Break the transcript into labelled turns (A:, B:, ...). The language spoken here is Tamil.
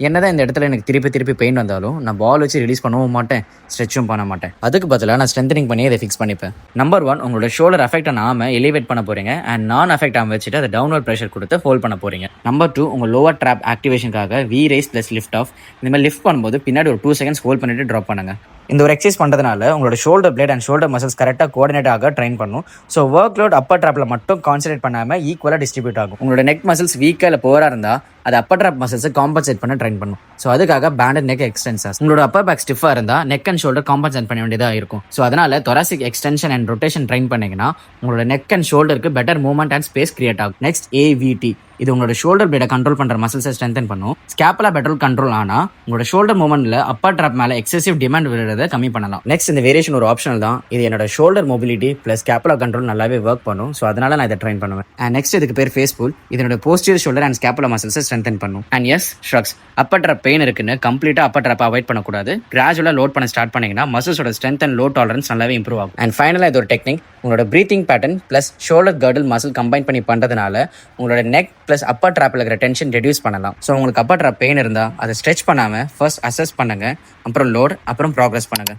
A: என்னதான் இந்த இடத்துல எனக்கு திருப்பி பெயின் வந்தாலும் நான் பால் வச்சு ரிலீஸ் பண்ணவும் மாட்டேன், ஸ்ட்ரெச்சும் பண்ண மாட்டேன். அதுக்கு பதிலாக நான் ஸ்ட்ரென்தனிங் பண்ணி அதை ஃபிக்ஸ் பண்ணிப்பேன். நம்பர் 1, உங்களோட ஷோல்டர் அஃபெக்ட் ஆகாம எலிவேட் பண்ண போறீங்க அண்ட் நான் அஃபெக்ட் ஆகாம வச்சுட்டு அதை டவுன்வர்ட் ப்ரெஷர் கொடுத்து ஹோல்ட் பண்ண போறீங்க. நம்பர் 2, உங்க லோவர் ட்ராப் ஆக்டிவேஷனுக்காக V raise plus lift off. இந்த மாதிரி லிஃப்ட் பண்ணும்போது பின்னாடி ஒரு 2 செகண்ட்ஸ் ஹோல்ட் பண்ணிட்டு ட்ராப் பண்ணுங்க. இந்த ஒரு எக்ஸசைஸ் பண்ணுறதுனால உங்களோட shoulder blade and shoulder muscles கரெக்டாக கோஆர்டினேட் ஆக ட்ரெயின் பண்ணும். ஸோ ஒர்க் லோட் அப்பர் ட்ராப்பில் மட்டும் கான்சன்ட்ரேட் பண்ணாமல் ஈக்குவலாக டிஸ்ட்ரிபியூட் ஆகும். உங்களோட நெக் மசில்ஸ் வீக்காக இல்லை புவராக இருந்தால் அது அப்பர் ட்ராப் மசில்ஸை காம்பன்சேட் பண்ண ட்ரெயின் பண்ணும். ஸோ அதுக்காக பேண்டட் நெக் எக்ஸ்டென்சர்ஸ். உங்களோட அப்பர் பேக் ஸ்டிஃபாக இருந்தால் நெக் அண்ட் ஷோல்டர் காம்பன்சேட் பண்ண வேண்டியதாக இருக்கும். ஸோ அதனால thoracic extension and rotation train பண்ணிங்கன்னா உங்களோட நெக் அண்ட் ஷோல்டருக்கு better movement and space create ஆகும். Next AVT. இது உங்களோட ஷோல்டர் பிளேடை கண்ட்ரோல் பண்ணுற மசில்ஸை ஸ்ட்ரென்தன் பண்ணும். ஸ்கேப்புலா பெட்டர் கண்ட்ரோல் ஆனால் உங்களோட ஷோல்டர் மூவ்மெண்ட்ல அப்பர் ட்ராப் மேலே எக்ஸசிவ் டிமாண்ட் விடுறதை கம்மி பண்ணலாம். நெக்ஸ்ட் இந்த வேரியேஷன் ஒரு ஆப்ஷனல் தான். இது என்னோட shoulder mobility plus scapula control நல்லாவே ஒர்க் பண்ணும். ஸோ அதனால நான் இதை ட்ரெயின் பண்ணுவேன். அண்ட் நெக்ஸ்ட் இதுக்கு பேர் ஃபேஸ் புல். இதனோட போஸ்டியர் ஷோல்டர் அண்ட் ஸ்கேப்புலா மசில்ஸை ஸ்ட்ரென்தன் பண்ணும். And S shrugs. Upper trap pain இருக்குன்னு கம்ப்ளீட்டா அப்பர் ட்ராப் அவாய்ட் பண்ணக்கூடாது. கிராஜுவலா லோட் பண்ண ஸ்டார்ட் பண்ணீங்கன்னா மசில்ஸோட ஸ்ட்ரென்த் அண்ட் லோ டாலரன்ஸ் நல்லாவே இம்ப்ரூவ் ஆகும். அண்ட் ஃபைனலாக இது ஒரு டெக்னிக். உங்களோட breathing pattern plus shoulder கர்டில் muscle combine பண்ணி பண்ணுறதுனால உங்களோட நெக் பிளஸ் அப்பர் ட்ராப்ல இருக்கிற டென்ஷன் ரெடியூஸ் பண்ணலாம். ஸோ உங்களுக்கு அப்பர் ட்ராப் பெயின் இருந்தால் அதை ஸ்ட்ரெச் பண்ணாமல் ஃபர்ஸ்ட் அசஸ் பண்ணுங்க, அப்புறம் லோட், அப்புறம் ப்ராக்ரஸ் பண்ணுங்க.